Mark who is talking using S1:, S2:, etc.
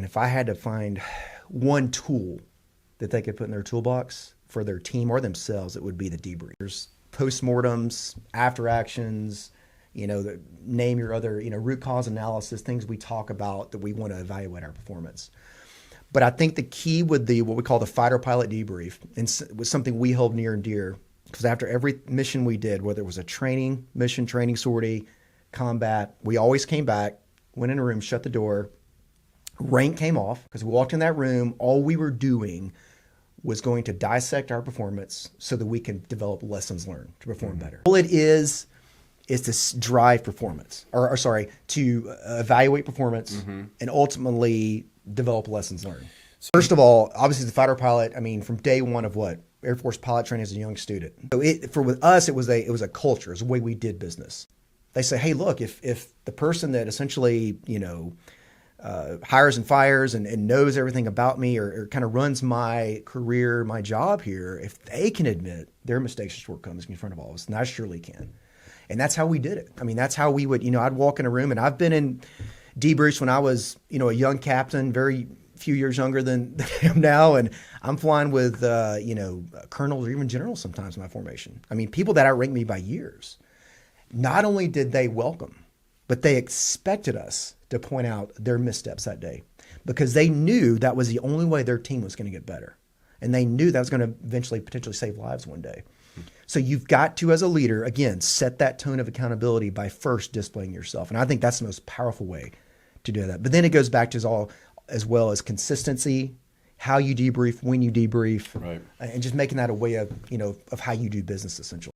S1: if I had to find one tool that they could put in their toolbox for their team or themselves, it would be the debriefs. Postmortems, after actions, name your other, root cause analysis, things we talk about that we want to evaluate our performance. But I think the key with what we call the fighter pilot debrief, and was something we hold near and dear, because after every mission we did, whether it was a training sortie, combat, we always came back, went in a room, shut the door, rank came off, because we walked in that room, all we were doing was going to dissect our performance so that we can develop lessons learned to perform better. All it is to drive performance, to evaluate performance and ultimately develop lessons learned. So, first of all, obviously the fighter pilot, from day one of Air Force pilot training as a young student. So with us, it was a culture, it was a way we did business. They say, hey, look, if the person that essentially, hires and fires and knows everything about me or kind of runs my career, my job here, if they can admit their mistakes and shortcomings in front of all of us, then I surely can. And that's how we did it. That's how we would, I'd walk in a room, and I've been in debriefs when I was, a young captain, very few years younger than I am now. And I'm flying with, colonels or even generals sometimes in my formation. People that outranked me by years. Not only did they welcome, but they expected us to point out their missteps that day, because they knew that was the only way their team was going to get better. And they knew that was going to eventually potentially save lives one day. So you've got to, as a leader, again, set that tone of accountability by first displaying yourself. And I think that's the most powerful way to do that. But then it goes back to as well as consistency, how you debrief, when you debrief, right, and just making that a way of, of how you do business essentially.